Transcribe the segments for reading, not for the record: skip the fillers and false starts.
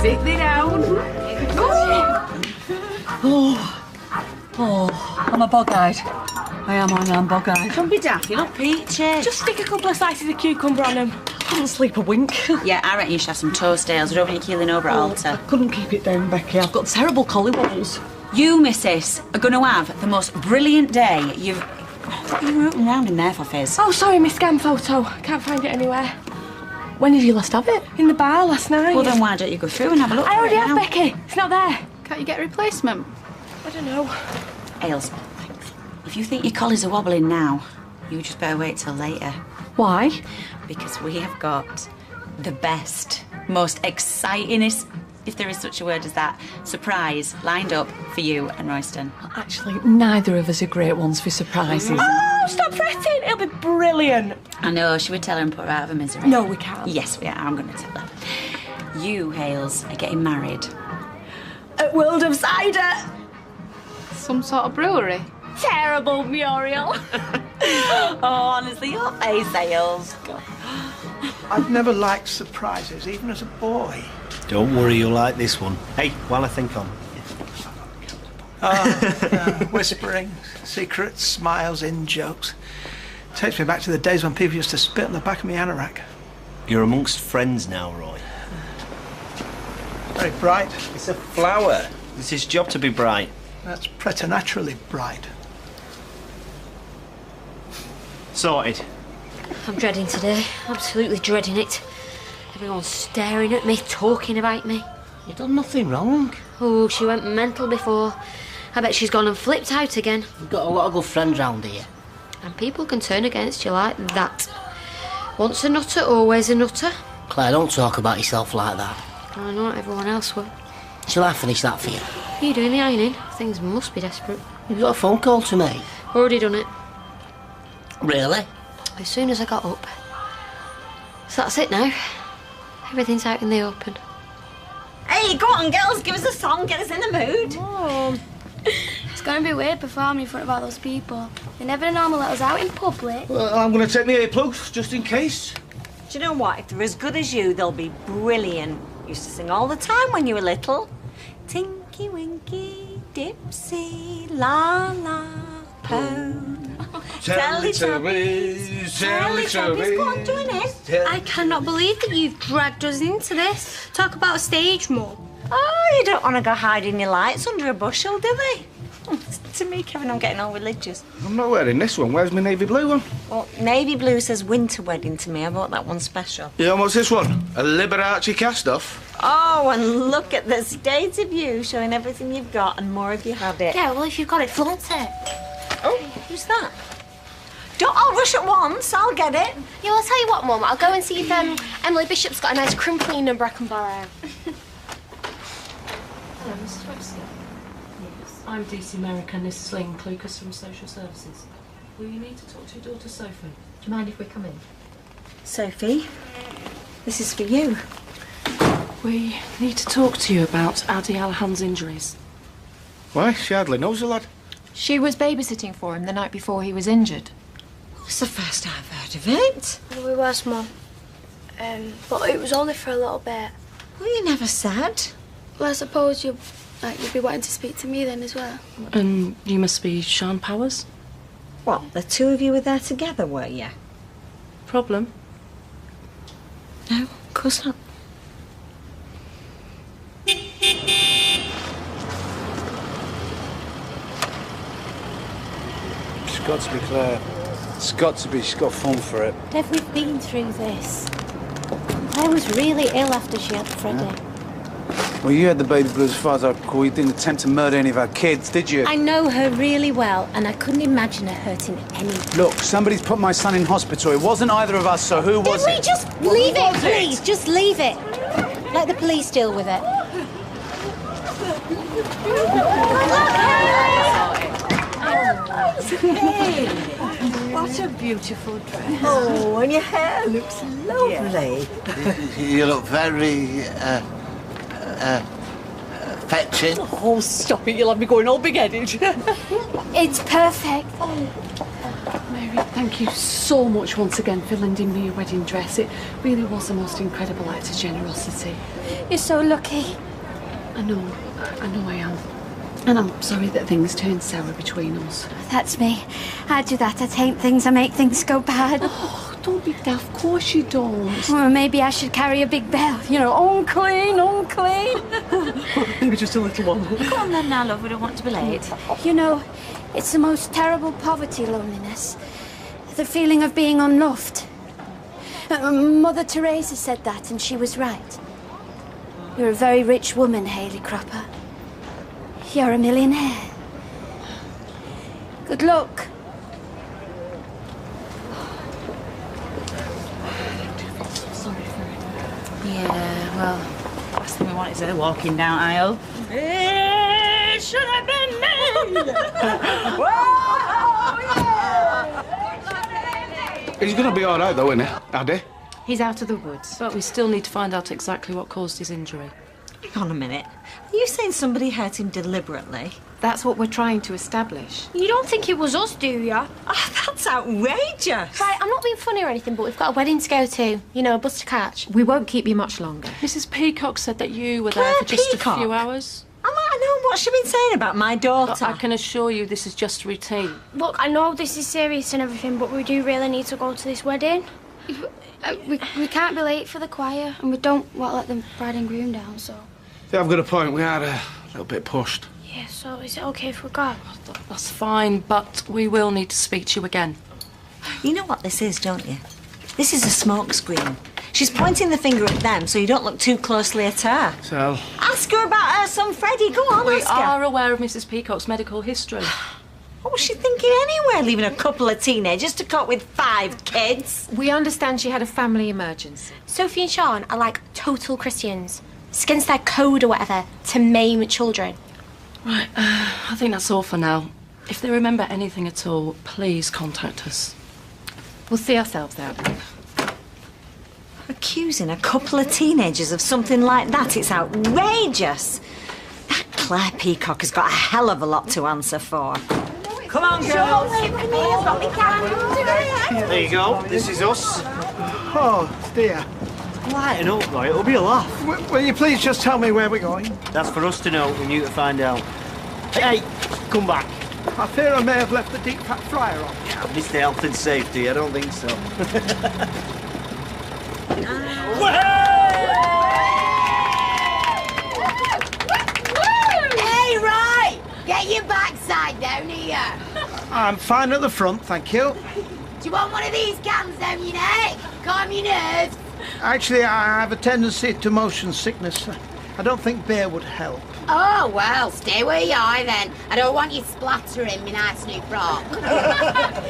Sit me down. Oh, I'm a bog-eyed. I am bog-eyed. Don't be daft, you look peachy. Just stick a couple of slices of cucumber on them. I couldn't sleep a wink. Yeah, I reckon you should have some toast ales. I don't think you're keeling over at I Alta. couldn't keep it down, Becky. I've got terrible collywobbles. You, missus, are going to have the most brilliant day you've... What are you rooting around in there for, Fizz? Oh, sorry, my scan photo. Can't find it anywhere. When did you last have it? In the bar last night. Well, then why don't you go through and have a look? I already have, now? Becky. It's not there. Can't you get a replacement? I don't know. Ales, if you think your collies are wobbling now, you just better wait till later. Why? Because we have got the best, most excitingest, if there is such a word as that, surprise lined up for you and Royston. Actually, neither of us are great ones for surprises. Oh, stop fretting. It'll be brilliant. I know, should we tell her and put her out of her misery? No, we can't. Yes, we are. I'm going to tell her. You, Hales, are getting married. At World of Cider. Some sort of brewery? Terrible, Muriel. Oh, honestly, your face, Hales. I've never liked surprises, even as a boy. Don't worry, you'll like this one. Hey, while I think on. Whispering, secrets, smiles, in-jokes. Takes me back to the days when people used to spit on the back of my anorak. You're amongst friends now, Roy. Very bright. It's a flower. It's his job to be bright. That's preternaturally bright. Sorted. I'm dreading today. Absolutely dreading it. Everyone's staring at me, talking about me. You've done nothing wrong. Oh, she went mental before. I bet she's gone and flipped out again. You've got a lot of good friends round here. And people can turn against you like that. Once a nutter, always a nutter. Claire, don't talk about yourself like that. I know not everyone else will. Shall I finish that for you? Are you doing the ironing? Things must be desperate. You've got a phone call to make. Already done it. Really? As soon as I got up. So that's it now. Everything's out in the open. Hey, go on, girls, give us a song, get us in the mood. Oh. It's going to be weird performing in front of all those people. They never normally let us out in public. Well, I'm going to take my earplugs, just in case. Do you know what? If they're as good as you, they'll be brilliant. Used to sing all the time when you were little. Tinky Winky Dipsy La La Po. Teletubbies, Teletubbies. Go on, join in. I cannot believe that you've dragged us into this. Talk about a stage mum. Oh, you don't want to go hiding your lights under a bushel, do they? To me, Kevin, I'm getting all religious. I'm not wearing this one. Where's my navy blue one? Well, navy blue says winter wedding to me. I bought that one special. Yeah, and what's this one? A Liberace cast-off? Oh, and look at the state of you, showing everything you've got and more if you had it. Yeah, well, if you've got it, flaunt it. Oh, who's that? Don't all rush at once. I'll get it. Yeah, well, I'll tell you what, Mum. I'll go and see if Emily Bishop's got a nice crimping number I can borrow. Hello, Mrs. Webster. Yes. I'm DC Merrick and this is Lynn Clucas from Social Services. Will you need to talk to your daughter Sophie? Do you mind if we come in? Sophie, this is for you. We need to talk to you about Adi Alahan's injuries. Why? She hardly knows the lad. She was babysitting for him the night before he was injured. It's the first I've heard of it. We was, Mum. But it was only for a little bit. Well, you never said. Well, I suppose you'd be wanting to speak to me then as well. And you must be Sean Powers? What, the two of you were there together, were you? Problem? No, of course not. It's got to be Claire. It's got to be. She's got phone for it. Dev, we've been through this. Claire was really ill after she had Freddie. Yeah. Well, you had the baby blues as far as I recall. You didn't attempt to murder any of our kids, did you? I know her really well, and I couldn't imagine her hurting any. Look, somebody's put my son in hospital. It wasn't either of us, so who was it? Can we just leave it, please? Just leave it. Let the police deal with it. Hey, what a beautiful dress. Oh, and your hair looks lovely. You look very, fetching. Oh, stop it. You'll have me going all big-headed. It's perfect. Mary. Mary, thank you so much once again for lending me your wedding dress. It really was the most incredible act of generosity. You're so lucky. I know I am. And I'm sorry that things turned sour between us. That's me. I do that. I taint things. I make things go bad. Oh, don't be daft. Of course you don't. Well, maybe I should carry a big bell. You know, unclean, unclean. Maybe just a little one. Come on then now, love. We don't want to be late. You know, it's the most terrible poverty, loneliness. The feeling of being unloved. Mother Teresa said that, and she was right. You're a very rich woman, Hayley Cropper. You're a millionaire. Good luck. Sorry for it. Yeah, well, last thing we want is her walking down aisle. It should have been me! He's going to be all right, though, isn't he, Addy? He's out of the woods. But we still need to find out exactly what caused his injury. Hang on a minute. Are you saying somebody hurt him deliberately? That's what we're trying to establish. You don't think it was us, do ya? Oh, that's outrageous. Right, I'm not being funny or anything, but we've got a wedding to go to. You know, a bus to catch. We won't keep you much longer. Mrs. Peacock said that you were there Claire for just Peacock? a few hours. I might know what she's been saying about my daughter. I can assure you this is just routine. Look, I know this is serious and everything, but we do really need to go to this wedding. We can't be late for the choir, and we don't want to let the bride and groom down, so... Yeah, I've got a point. We are a little bit pushed. Yeah, so is it okay if we go? That's fine, but we will need to speak to you again. You know what this is, don't you? This is a smokescreen. She's pointing the finger at them so you don't look too closely at her. So? Ask her about her son Freddie. Go on, We ask her. are aware of Mrs. Peacock's medical history. What was she thinking anyway, leaving a couple of teenagers to cope with 5 kids? We understand she had a family emergency. Sophie and Sean are like total Christians. It's against their code or whatever to maim children. Right, I think that's all for now. If they remember anything at all, please contact us. We'll see ourselves out. Accusing a couple of teenagers of something like that, it's outrageous. That Claire Peacock has got a hell of a lot to answer for. Come on, girls. There you go. This is us. Oh, dear. Lighten up, right? It'll be a laugh. Will you please just tell me where we're going? That's for us to know and you to find out. Hey, come back. I fear I may have left the deep fat fryer on. Mr. Health and Safety, I don't think so. Hey, right! Get your backside down here. I'm fine at the front, thank you. Do you want one of these cans down your neck? Calm your nerves. Actually, I have a tendency to motion sickness. I don't think beer would help. Oh, well, stay where you are then. I don't want you splattering me nice new frock.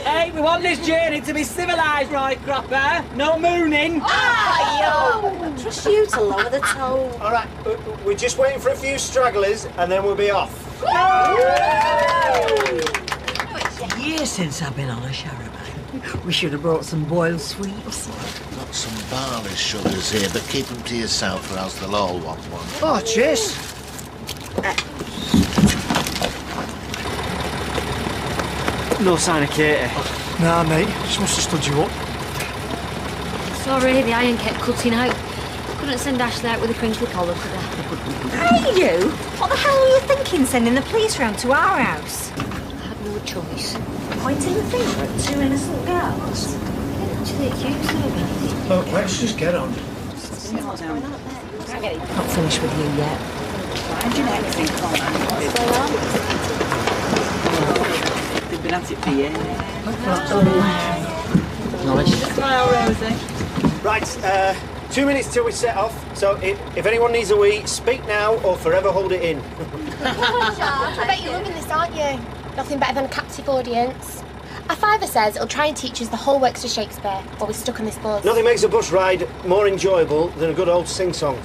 Hey, we want this journey to be civilised, right, Cropper? No mooning. Oh, I trust you to lower the tone. All right, we're just waiting for a few stragglers and then we'll be off. It's years since I've been on a charabanc. We should have brought some boiled sweets. Got some barley sugars here, but keep them to yourself or else they'll all want one. Oh, cheers. No sign of Katie. Nah, mate. She must have stood you up. Sorry, the iron kept cutting out. Couldn't send Ashley out with a crinkly collar, could I? Hey, you! What the hell were you thinking sending the police round to our house? I had no choice. Pointing the finger at 2 innocent girls? Actually, accused of anything. Look, let's just get on. Not finished with you yet. Mind your neck, think on that. What's going on? They've been at it for years. Smile, Rosie. Right, 2 minutes till we set off, so if anyone needs a wee, speak now or forever hold it in. I bet you're loving this, aren't you? Nothing better than a captive audience. Our father says it'll try and teach us the whole works of Shakespeare while we're stuck on this bus. Nothing makes a bus ride more enjoyable than a good old sing-song.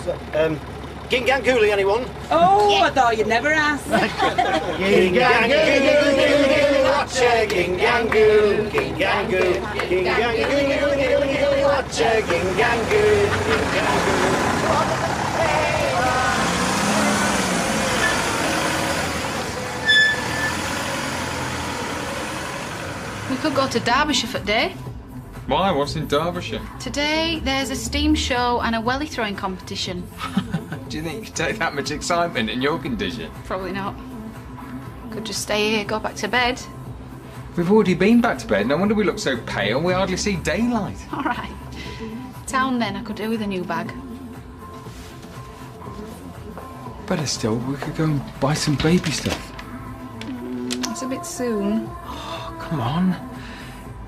Gingangooly, anyone? Oh, yeah. I thought you'd never ask. Gingangoo, watch a gingangoo, gingangoo, gingangoo, watch a gingangoo, gingangoo. We could go to Derbyshire for the day. Why? What's in Derbyshire? Today, there's a steam show and a welly throwing competition. Do you think you could take that much excitement in your condition? Probably not. Could just stay here, go back to bed. We've already been back to bed. No wonder we look so pale. We hardly see daylight. All right. Town then, I could do with a new bag. Better still, we could go and buy some baby stuff. It's a bit soon. Oh, come on.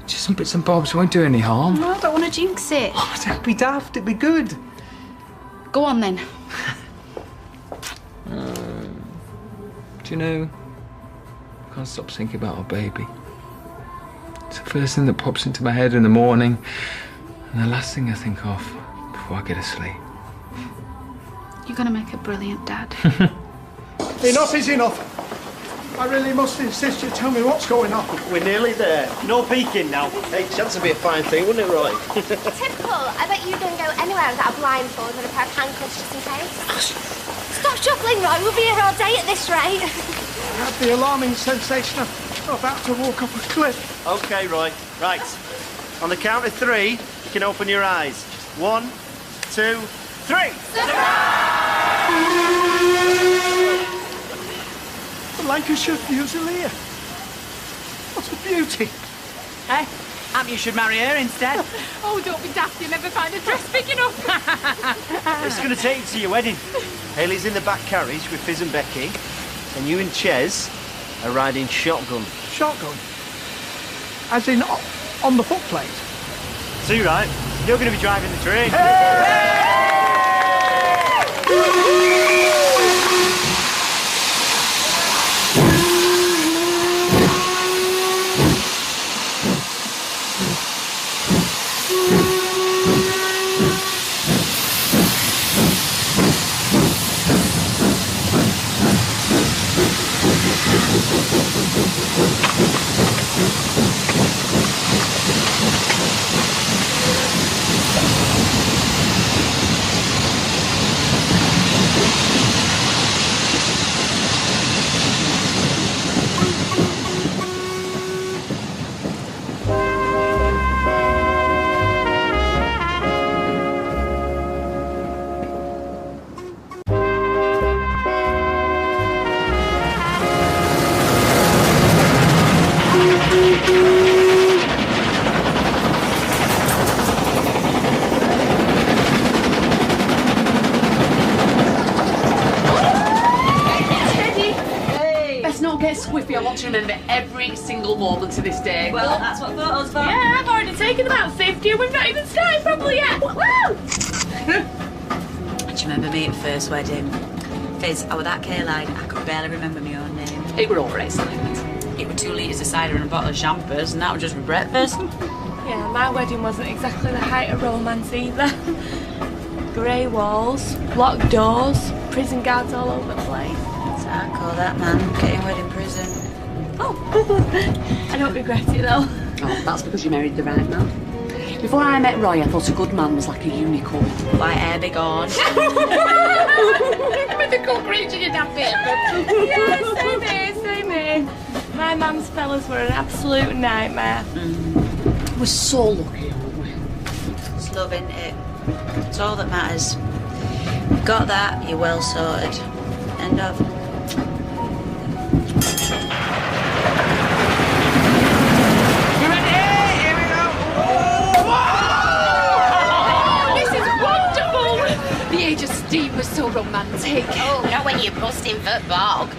Just some bits and bobs won't do any harm. No, I don't want to jinx it. Oh, don't be daft, it'd be good. Go on then. Do you know, I can't stop thinking about our baby. It's the first thing that pops into my head in the morning, and the last thing I think of before I get asleep. You're going to make a brilliant dad. Enough is enough. I really must insist you tell me what's going on. We're nearly there. No peeking now. Hey, chance would be a fine thing, wouldn't it, Roy? Typical. I bet you don't go anywhere without a blindfold and a pair of handcuffs just in case. Stop shuffling, Roy. We'll be here all day at this rate. I had the alarming sensation of about to walk off a cliff. OK, Roy. Right. On the count of 3, you can open your eyes. 1, 2, 3. The Lancashire Fusilier. What a beauty. Eh? You should marry her instead. Oh, don't be daft. You'll never find a dress big enough. It's going to take you to your wedding. Hayley's in the back carriage with Fizz and Becky, and you and Ches are riding shotgun. Shotgun? As in on the footplate? Too right. You're going to be driving the train. I want to remember every single moment of this day. Well, that's what photos for. Yeah, I've already taken about 50 and we've not even started properly yet. Woo! Do you remember me at first wedding? Fizz, I was that Caroline, I could barely remember my own name. It were all for excitement. It were 2 litres of cider and a bottle of champers, and that was just for breakfast. Yeah, my wedding wasn't exactly the height of romance either. Grey walls, locked doors, prison guards all over the place. So I call that, man, getting wed in prison. Oh, I don't regret it though. Oh, that's because you married the right man. Before I met Roy, I thought a good man was like a unicorn. White hair, big horn. Mythical creature, you damn bit. Yeah, same here, same here. My mum's fellas were an absolute nightmare. We're so lucky, aren't we? It's love, isn't it? It's all that matters. Got that, you're well sorted. End of. Steve was so romantic. Oh, not when you're busting for bog.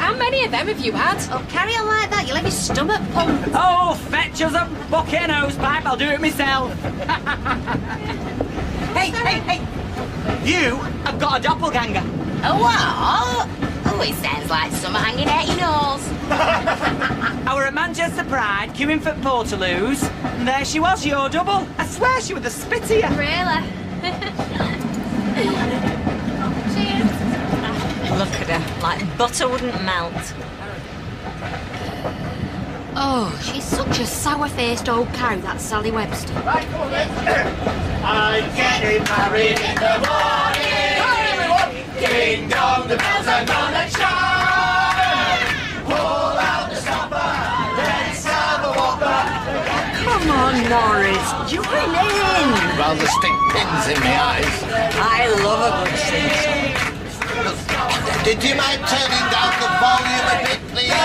How many of them have you had? Oh, carry on like that, you'll have your stomach pumped. Oh, fetch us a bucket and hose pipe, I'll do it myself. Hey, you have got a doppelganger. Oh, what? Oh, it sounds like summer hanging out your nose. I were at Manchester Pride, queuing for Portaloos, and there she was, your double. I swear she was the spit of you. Really? Look at her, like butter wouldn't melt. Oh, she's such a sour-faced old cow, that Sally Webster. Right, come on then. I'm getting married in the morning. Come on, everyone. Ding dong, the bells are gonna chime. Pull out the stopper, let's have a whopper. Norris, join in. Rather stick pins in my eyes. I love a good sing song. Did you mind turning down the volume a bit, please?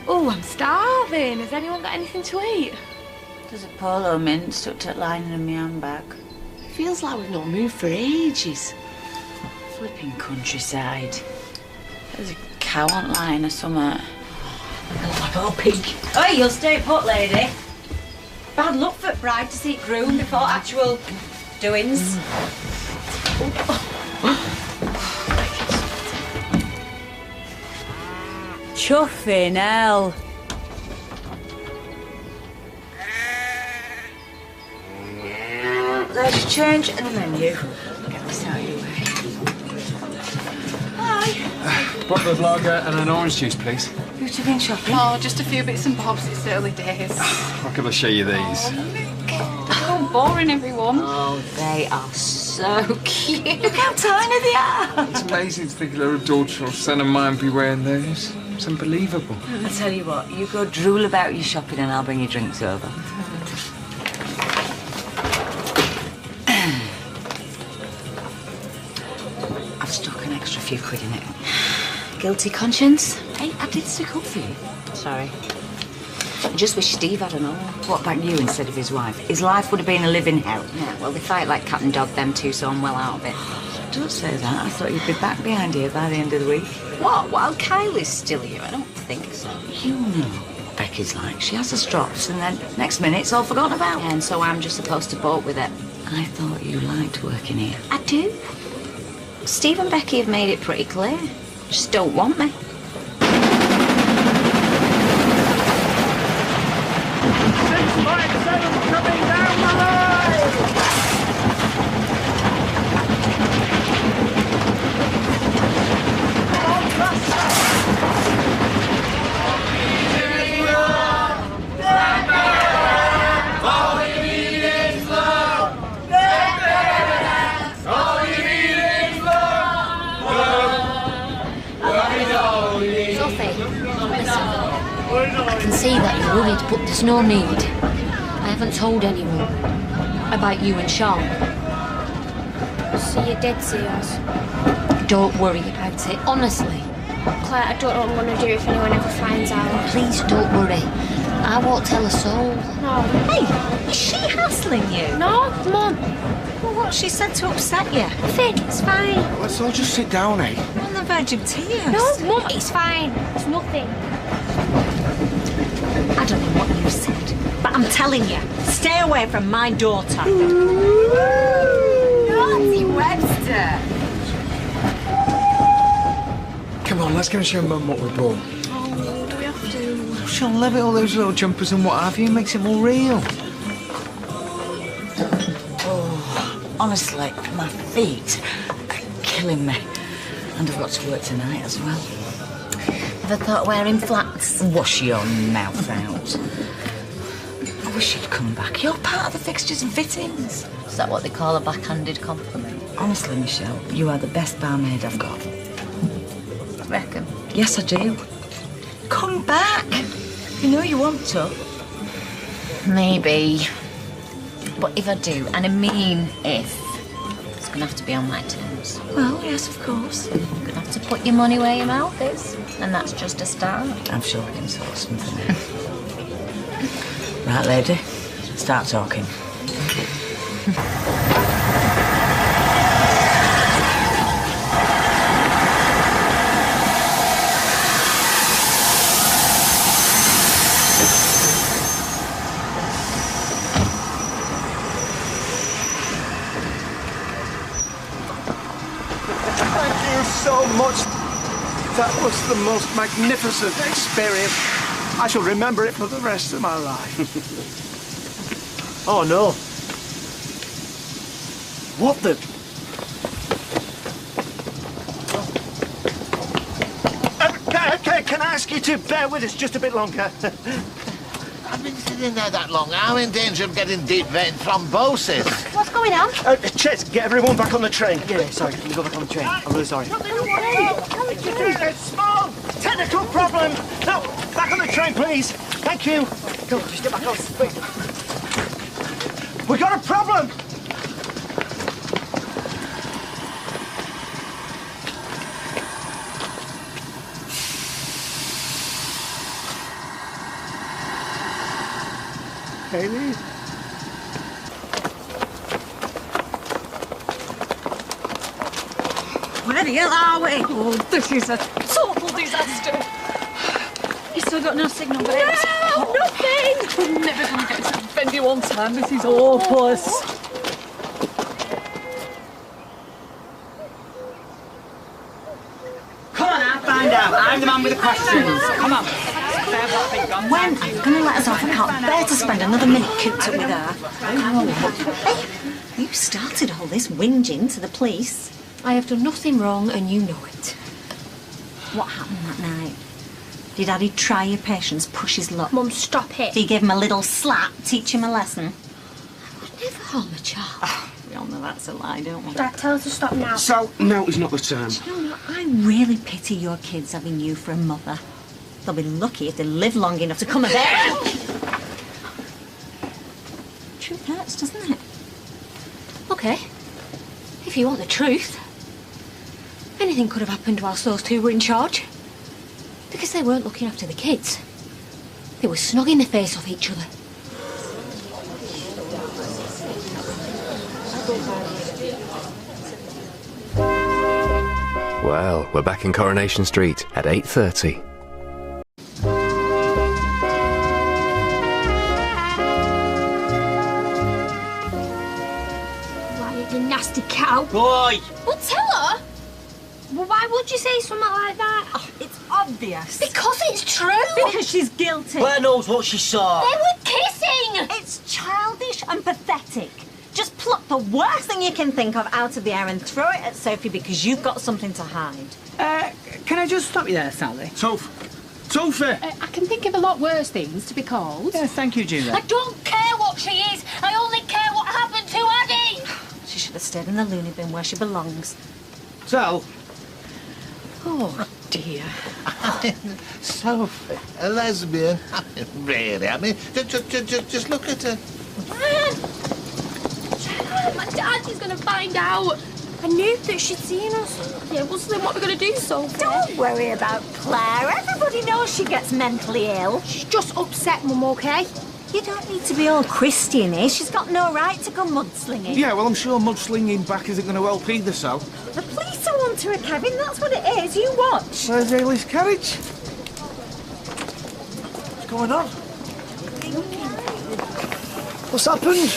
Oh, I'm starving. Has anyone got anything to eat? There's a polo mint stuck to lining in my handbag. Feels like we've not moved for ages. Flipping countryside. There's a cow on line or something. Like a little pig. Oi, you'll stay put, lady. Bad luck for bride to see groom before actual doings. Chuffing hell. There's your change and a menu. Get this out of your way. Hi. Bottle of lager and an orange juice, please. Who've you been shopping? Oh, just a few bits and bobs. It's early days. I'll give a show you these. Oh, boring, everyone. Oh, they are so cute. Look how tiny they are. It's amazing to think a little daughter or son of mine be wearing those. It's unbelievable. I'll tell you what, you go drool about your shopping and I'll bring your drinks over. I've stuck an extra few quid in it. Guilty conscience? Hey, I did stick up for you. Sorry. I just wish Steve had an all. What about you instead of his wife? His life would have been a living hell. Yeah, well, they fight like cat and dog, them two, so I'm well out of it. Don't say that. I thought you'd be back behind here by the end of the week. What? While Kylie's still here? I don't think so. You know what Becky's like. She has her strops, and then next minute it's all forgotten about. Yeah, and so I'm just supposed to bolt with it. I thought you liked working here. I do. Steve and Becky have made it pretty clear. Just don't want me. 657 coming down the line! I can see that you're worried, but there's no need. I haven't told anyone about you and Sean. So you did see us? Don't worry about it, honestly. Claire, I don't know what I'm going to do if anyone ever finds out. Please don't worry. I won't tell a soul. No. Hey, is she hassling you? No, Mum. Well, what's she said to upset you? Nothing, it's fine. Let's all just sit down, eh? I'm on the verge of tears. No, Mum, it's fine. It's nothing. I don't know what you said, but I'm telling you, stay away from my daughter. Naughty Webster. Come on, let's go and show Mum what we brought. Oh, do we have to? She'll love it, all those little jumpers and what have you. It makes it more real. Oh, honestly, my feet are killing me. And I've got to work tonight as well. Ever thought wearing flats? Wash your mouth out. I wish you'd come back. You're part of the fixtures and fittings. Is that what they call a backhanded compliment? Honestly, Michelle, you are the best barmaid I've got. Reckon? Yes, I do. Come back. You know you want to. Maybe. But if I do, and I mean if, it's going to have to be on my terms. Well, yes, of course. You're going to have to put your money where your mouth is. And that's just a start. I'm sure we can sort something out. Right, lady, start talking. Thank you so much. That was the most magnificent experience. I shall remember it for the rest of my life. Oh, no. What the... Can ask you to bear with us just a bit longer? I've been sitting there that long. I'm in danger of getting deep vein thrombosis. What's going on? Chez, get everyone back on the train. Yeah, sorry, can you go back on the train? I'm really sorry. A small technical problem. No, back on the train, please. Thank you. Come on, just get back on. Quick. We got a problem. Hayley? Where the hell are we? Oh, this is a total disaster. You still got no signal, babe? No, nothing. We're never going to get to the venue on time. This is hopeless. Come on, I'll find out. I'm the man with the questions. Come on. When are you going to let us off? I can't bear to spend another minute cooped up with her. Hey, you started all this whinging to the police. I have done nothing wrong and you know it. What happened that night? Did Daddy try your patience, push his luck? Mum, stop it. Did you give him a little slap, teach him a lesson? I would never harm a child. Oh, we all know that's a lie, don't we? Dad, tell us to stop now. So, now is not the time. Do you know what? I really pity your kids having you for a mother. They'll be lucky if they live long enough to come of age. Truth hurts, doesn't it? Okay. If you want the truth, anything could have happened whilst those two were in charge. Because they weren't looking after the kids. They were snogging the face off each other. Well, we're back in Coronation Street at 8:30. You nasty cow. Boy! Well, tell her. Well, why would you say something like that? Oh, it's obvious. Because it's true. Because she's guilty. Claire knows what she saw. They were kissing. It's childish and pathetic. Just pluck the worst thing you can think of out of the air and throw it at Sophie because you've got something to hide. Can I just stop you there, Sally? Sophie! I can think of a lot worse things to be called. Yeah, thank you, Julia. I don't care what she is. I only care what happened to Addie. She should have stayed in the loony bin where she belongs. Sal? Oh, dear. Sophie, a lesbian? Really? I mean, just look at her. My dad is going to find out. I knew that she'd seen us. Yeah, well, so then what are we going to do, Sophie? Don't worry about Claire. Everybody knows she gets mentally ill. She's just upset, Mum, OK? You don't need to be all Christian-y. She's got no right to go mudslinging. Yeah, well, I'm sure mudslinging back isn't going to help either, Sal. The police are onto her, Kevin. That's what it is. You watch. Where's Hayley's carriage? What's going on? What's happened?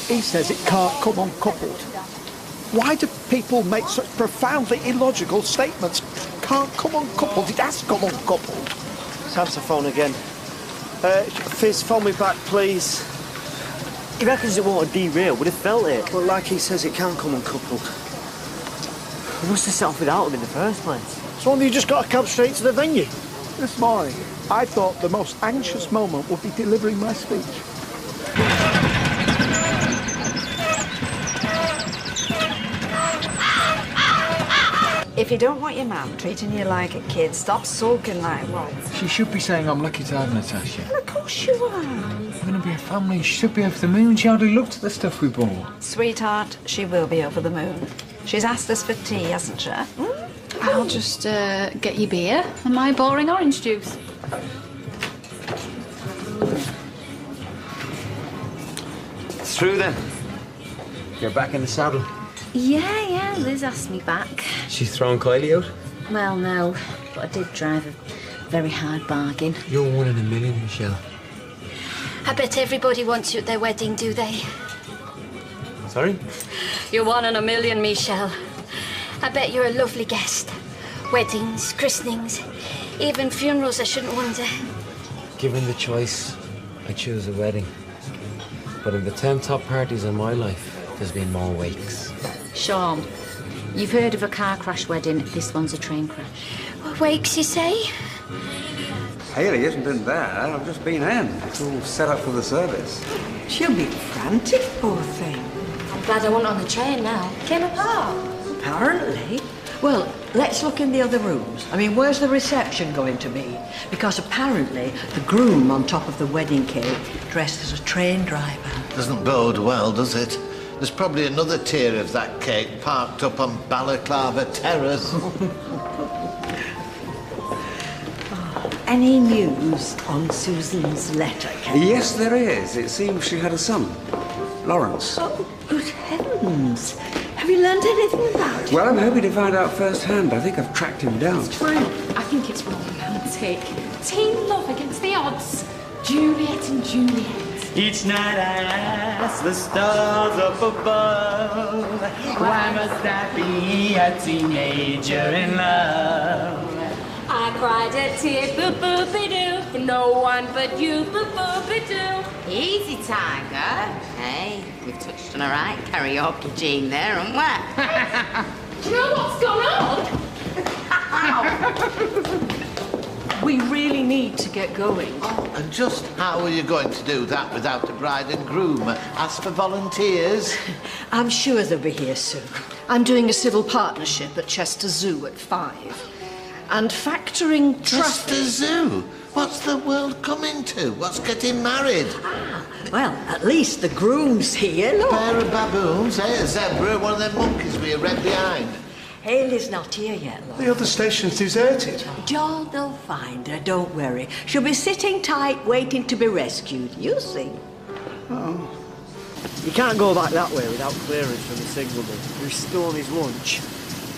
He says it can't come uncoupled. Why do people make such profoundly illogical statements? Can't come uncoupled. It has come uncoupled. Sam's the phone again. Fizz, phone me back, please. He reckons it won't derail. Would have felt it. But like he says, it can't come uncoupled. We must have set off without him in the first place. So you just got to come straight to the venue? This morning, I thought the most anxious moment would be delivering my speech. If you don't want your mum treating you like a kid, stop sulking like one. She should be saying I'm lucky to have Natasha. Of course you are. We're going to be a family. She should be over the moon. She hardly looked at the stuff we bought. Sweetheart, she will be over the moon. She's asked us for tea, hasn't she? I'll just get you beer and my boring orange juice. It's through then. You're back in the saddle. Yeah, Liz asked me back. She's throwing Kylie out? Well, no, but I did drive a very hard bargain. You're 1 in a million, Michelle. I bet everybody wants you at their wedding, do they? Sorry? You're 1 in a million, Michelle. I bet you're a lovely guest. Weddings, christenings, even funerals, I shouldn't wonder. Given the choice, I choose a wedding. But in the 10 top parties in my life, there's been more wakes. Sean, you've heard of a car crash wedding. This one's a train crash. What wakes, you say? Hayley isn't in there. I've just been in. It's all set up for the service. She'll be frantic, poor thing. I'm glad I wasn't on the train now. Came apart. Apparently. Well, let's look in the other rooms. I mean, where's the reception going to be? Because apparently the groom on top of the wedding cake dressed as a train driver. Doesn't bode well, does it? There's probably another tier of that cake parked up on Balaclava Terrace. Any news on Susan's letter, Ken? Yes, there is. It seems she had a son, Lawrence. Oh, good heavens. Have you learned anything about it? Well, I'm hoping to find out firsthand. I think I've tracked him down. I think it's romantic. Teen love against the odds. Juliet and Juliet. Each night I ask the stars up above, why must I be a teenager in love? I cried a tear, boo-boo-be-doo, for no one but you, boo-boo-be-doo. Easy, Tiger. Hey, we've touched on a right karaoke gene there, haven't we? Do you know what's gone on? We really need to get going. Oh, and just how are you going to do that without a bride and groom? Ask for volunteers? I'm sure they'll be here soon. I'm doing a civil partnership at Chester Zoo at 5. And factoring trust... Chester Zoo? What's the world coming to? What's getting married? Well, at least the groom's here, look. A pair of baboons, eh? A zebra, one of them monkeys with a red behind. Hayley's not here yet, love. The other station's deserted. John, they'll find her, don't worry. She'll be sitting tight, waiting to be rescued. You'll see. Oh. You can't go back that way without clearance from the signalman. Who's stolen his lunch.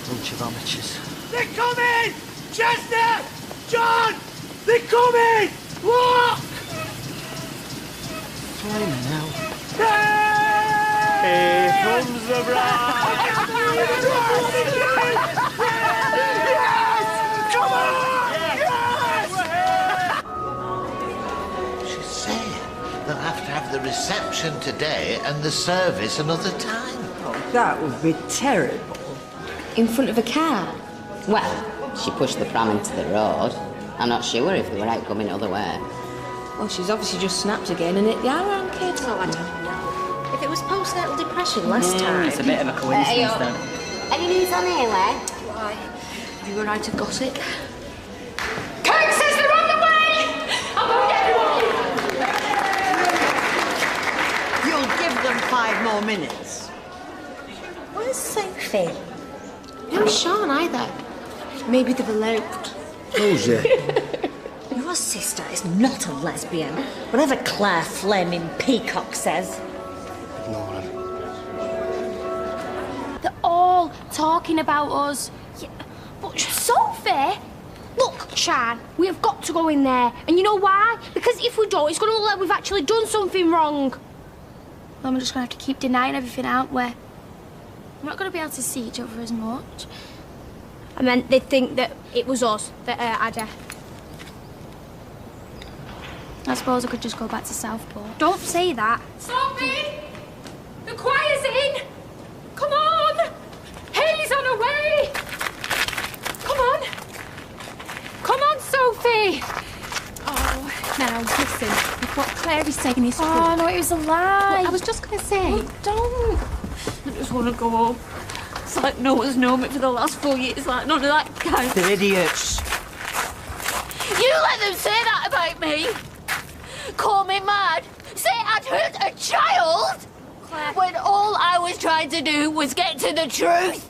Bunch of amateurs. They're coming! Chester! John! They're coming! Look! Flying now. Here comes the bride! Yes! Come on! Yes! She's saying they'll have to have the reception today and the service another time. Oh, that would be terrible. In front of a car? Well, she pushed the pram into the road. I'm not sure if they were out coming other way. Well, she's obviously just snapped again and hit the around kid. Oh, I don't know. If it was postnatal depression last time... It's a bit of a coincidence, though. Any news on Hayley? Why? Have you run out of gossip? Kirk says they're on the way! I'm going everyone! You'll give them 5 more minutes. Where's Sophie? No Sean either. Maybe they've eloped. Who's it? Your sister is not a lesbian, whatever Claire Flaming Peacock says. Ignore him. They're all talking about us. Yeah, but Sophie! Look, Shan, we have got to go in there. And you know why? Because if we don't, it's going to look like we've actually done something wrong. Well, we're just going to have to keep denying everything, aren't we? We're not going to be able to see each other as much. I meant they'd think that it was us that had her. I suppose I could just go back to Southport. Don't say that. Sophie! The choir's in! Come on! Hayley's on her way! Come on! Come on, Sophie! Oh, now, listen. If what Claire is saying is true... Oh, no, it was a lie. Well, I was just going to say... Oh, don't. I just want to go home. It's like no one's known me for the last 4 years. Like none of that kind. They're idiots. You let them say that about me? Call me mad? Say I'd hurt a child? Claire. When all I was trying to do was get to the truth.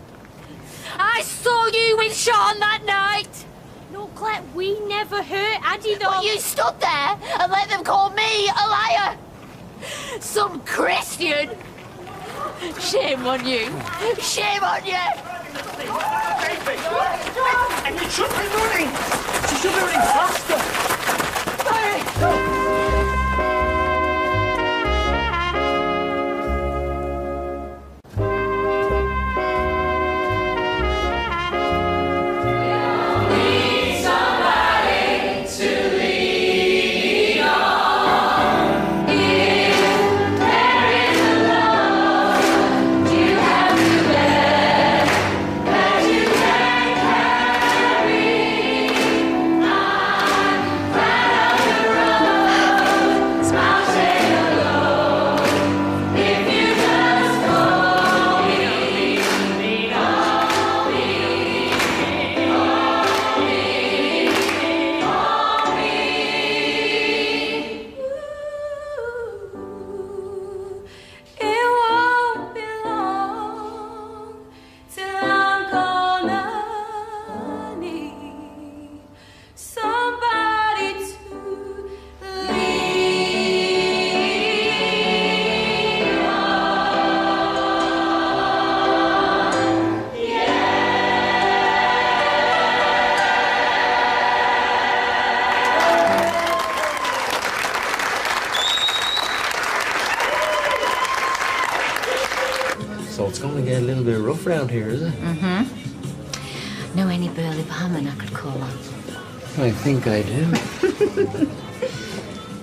I saw you with Sean that night. No, Claire, we never hurt Addie, though. But you stood there and let them call me a liar. Some Christian. Shame on you. Shame on you. And you should be running! She should be running faster! It's going to get a little bit rough round here, is it? Mm-hmm. Know any burly barman I could call on? I think I do.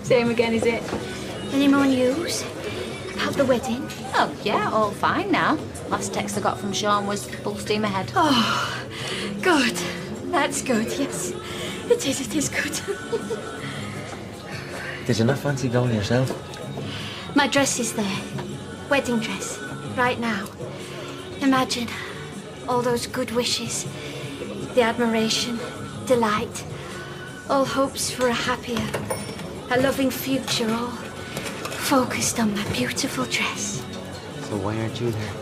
Same again, is it? Any more news about the wedding? Oh, yeah, all fine now. Last text I got from Sean was full steam ahead. Oh, good. That's good, yes. It is good. Did you not fancy going yourself? My dress is there. Wedding dress. Right now. Imagine all those good wishes. The admiration, delight. All hopes for a happier, a loving future, all focused on my beautiful dress. So why aren't you there?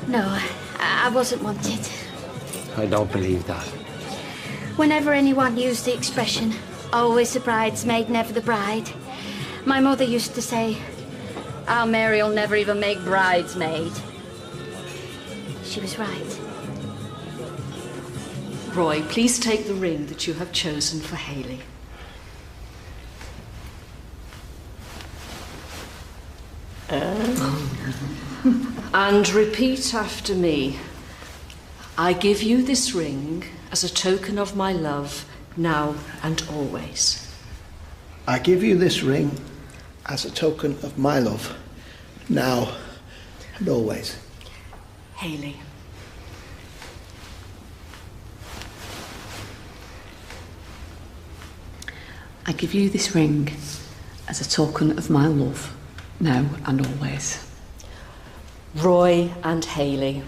No, I wasn't wanted. I don't believe that. Whenever anyone used the expression, always the bridesmaid, never the bride, my mother used to say, our Mary'll never even make bridesmaid. She was right. Roy, please take the ring that you have chosen for Hayley. And repeat after me. I give you this ring as a token of my love, now and always. I give you this ring as a token of my love, now and always. Hayley. I give you this ring as a token of my love, now and always. Roy and Hayley,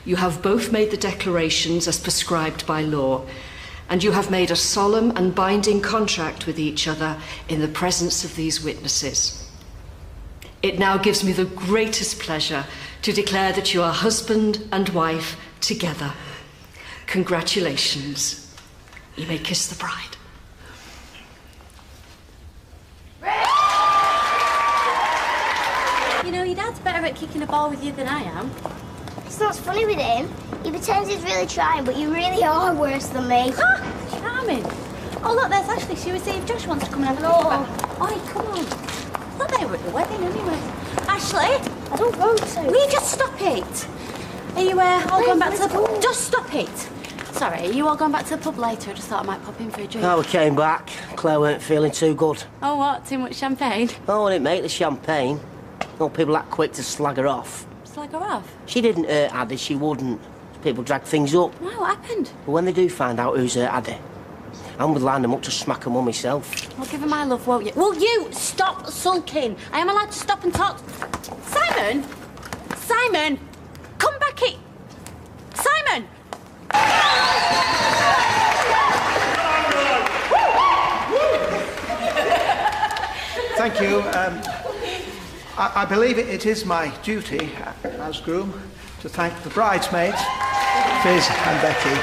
you have both made the declarations as prescribed by law, and you have made a solemn and binding contract with each other in the presence of these witnesses. It now gives me the greatest pleasure to declare that you are husband and wife together. Congratulations. You may kiss the bride. You know, your dad's better at kicking a ball with you than I am. It's not funny with him. He pretends he's really trying, but you really are worse than me. Charming. Oh, look, there's Ashley. She was saying if Josh wants to come and have a picture. Oi, come on. I thought they were at the wedding anyway. Ashley? I don't want to. Will you just stop it? Are you all going back to the pub? Just stop it. Sorry, are you all going back to the pub later? I just thought I might pop in for a drink. Oh, we came back. Claire weren't feeling too good. Oh, what? Too much champagne? Oh, I didn't make the champagne. No people that quick to slag her off. Slag her off? She didn't hurt Addy, she wouldn't. People drag things up. No, what happened? But when they do find out who's hurt Addy, I would line them up to smack her mum myself. Well, give her my love, won't you? Will you stop sulking? I am allowed to stop and talk. Simon! Simon! Come back here! Simon! Thank you. I believe it is my duty as groom to thank the bridesmaids, Fizz and Becky.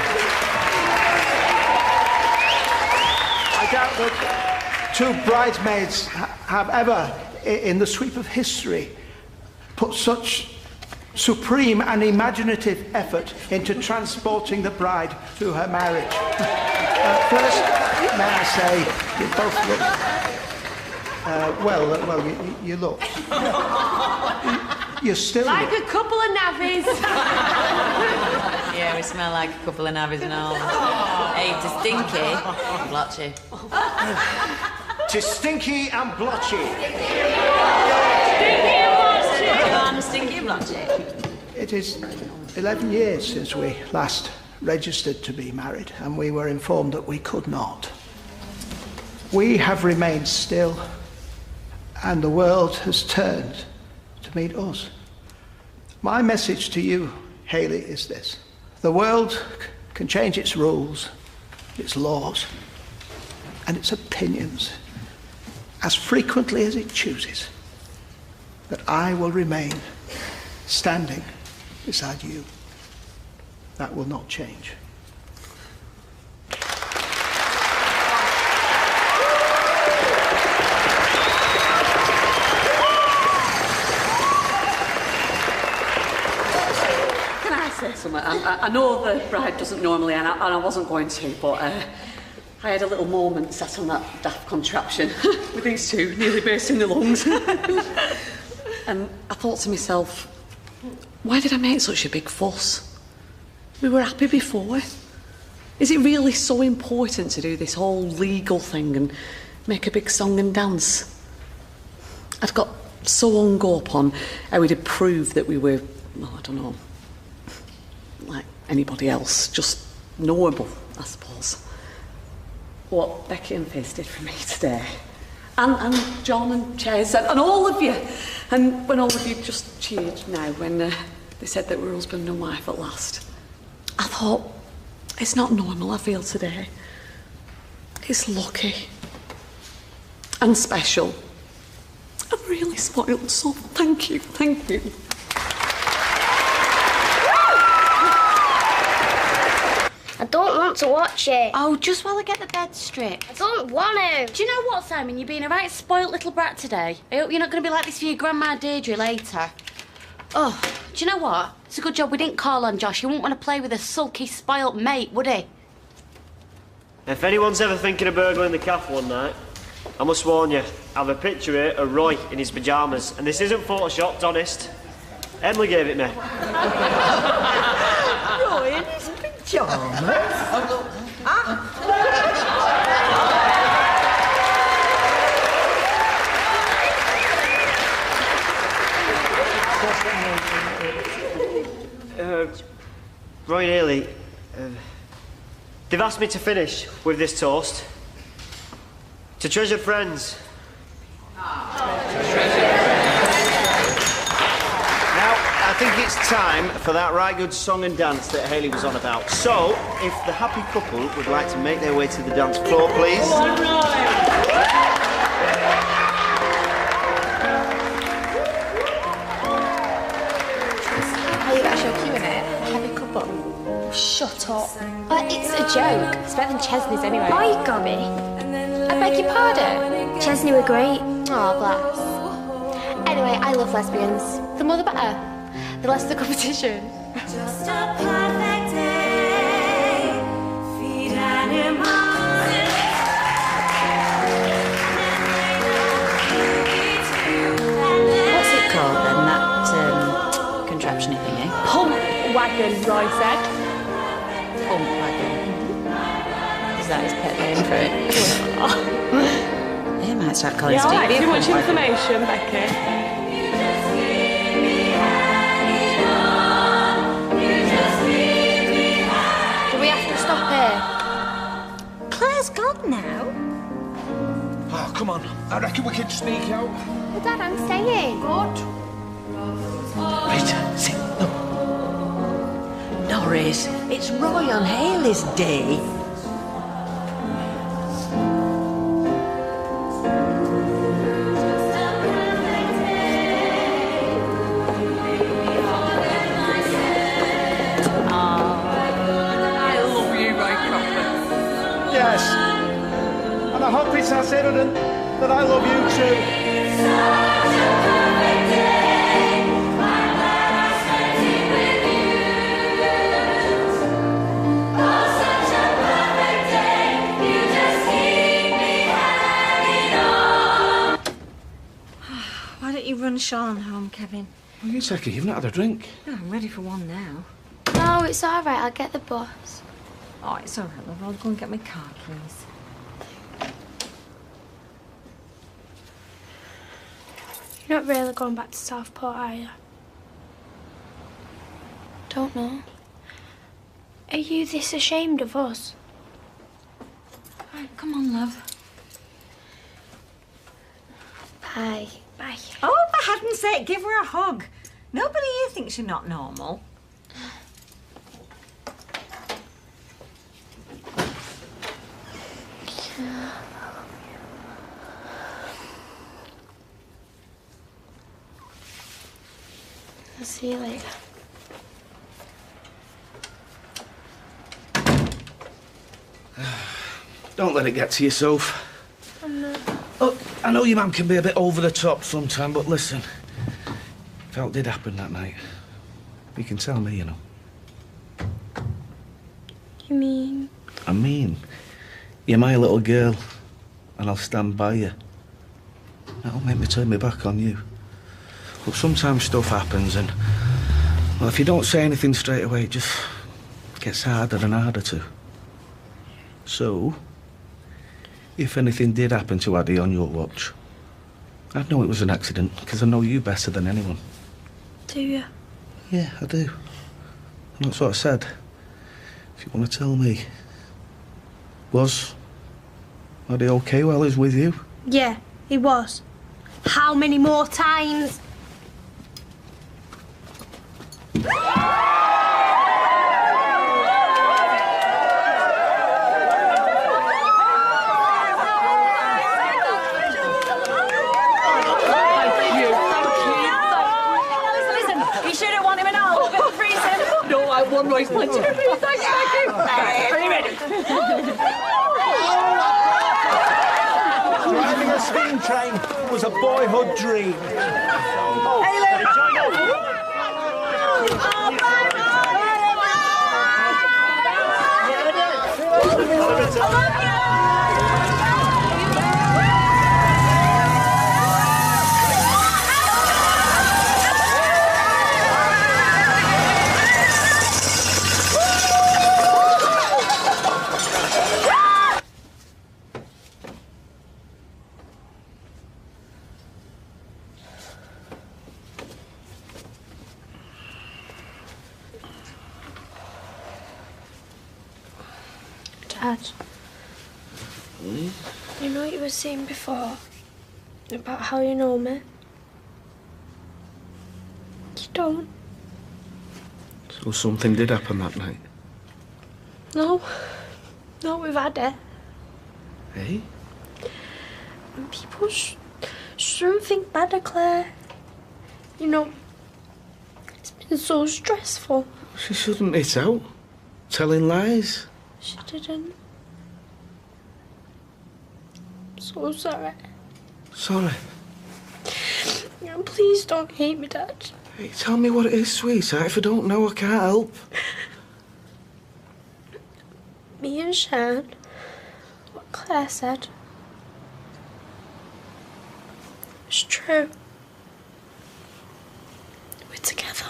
I doubt that two bridesmaids have ever, in the sweep of history, put such supreme and imaginative effort into transporting the bride to her marriage. First, may I say, you both look... you look. You're still... Like a couple of navvies. Yeah, we smell like a couple of navvies and all. Hey, to Stinky and Blotchy. To Stinky and Blotchy. Stinky and Blotchy. It is 11 years since we last registered to be married, and we were informed that we could not. We have remained still, and the world has turned to meet us. My message to you, Hayley, is this. The world can change its rules, its laws, and its opinions as frequently as it chooses. But I will remain standing beside you. That will not change. I know the bride doesn't normally, and I wasn't going to, but I had a little moment sat on that daft contraption with these two nearly bursting their lungs. And I thought to myself, Why did I make such a big fuss? We were happy before. Is it really so important to do this whole legal thing and make a big song and dance? I'd got so hung up on how we'd prove that we were, well, I don't know, like anybody else, just knowable, I suppose. What Becky and Fizz did for me today. And John and Ches and all of you. And when all of you just cheered now when they said that we're husband and wife at last. I thought, it's not normal I feel today. It's lucky. And special. I'm really spoiled, so thank you, thank you. I don't want to watch it. Oh, just while I get the bed stripped. I don't want to. Do you know what, Simon? You're being a right spoilt little brat today. I hope you're not going to be like this for your grandma Deirdre later. Oh, do you know what? It's a good job we didn't call on Josh. He wouldn't want to play with a sulky, spoilt mate, would he? If anyone's ever thinking of burgling the cafe one night, I must warn you, I have a picture here of Roy in his pyjamas, and this isn't photoshopped, honest. Emily gave it me. Roy in his pyjamas? Roy and Hayley, they've asked me to finish with this toast. To treasured friends. Now, I think it's time for that right good song and dance that Hayley was on about. So, if the happy couple would like to make their way to the dance floor, please. Come on, Roy. Shut up. It's a joke. It's better than Chesney's anyway. Are you gobby? I beg your pardon? Chesney were great. Oh, bless. Anyway, I love lesbians. The more the better. The less the competition. Just a perfect day. Feed animals. What's it called then, that contraption thingy? Pump wagon, Roy said. Pump wagon. Is that his pet name for it? He might start calling Yeah, Stevie too a much pump wagon. information, Becky. Do we have to stop here? Claire's gone now. Oh, come on. I reckon we can sneak out. Well, Dad, I'm staying. Good. Right, sit. Norris, it's Roy on Hayley's day. I love you, Roy Cropper. Yes. And I hope it's as evident that I love you too. Why don't you run Sean home, Kevin? Well, you take it. You've not had a drink. Oh, I'm ready for one now. No, it's all right. I'll get the bus. Oh, it's all right, love. I'll go and get my car keys. You're not really going back to Southport, are you? Don't know. Are you this ashamed of us? All right, come on, love. Bye. Bye. Oh, for heaven's sake, give her a hug. Nobody here thinks you're not normal. I'll see you later. Don't let it get to yourself. I'm not. Look, I know your mum can be a bit over the top sometimes, but listen. If it did happen that night, you can tell me, you know. You mean? I mean, you're my little girl, and I'll stand by you. That'll make me turn my back on you. But sometimes stuff happens, and Well, if you don't say anything straight away, it just gets harder and harder to. So, if anything did happen to Addie on your watch, I'd know it was an accident, because I know you better than anyone. Do you? Yeah, I do. And that's what I said. If you want to tell me. Was Addie okay while he was with you? Yeah, he was. How many more times? One race, plenty. Thank you. Are you ready? Driving a steam train was a boyhood dream. Dad, you know what you were saying before about how you know me? You don't. So something did happen that night? No. Not with Addy. Eh? And people shouldn't think bad of Claire. You know, it's been so stressful. She shouldn't hit out. Telling lies. She didn't. So sorry. Sorry. Yeah, please don't hate me, Dad. Hey, tell me what it is, sweetheart. If I don't know, I can't help. Me and Shan, what Claire said, it's true. We're together.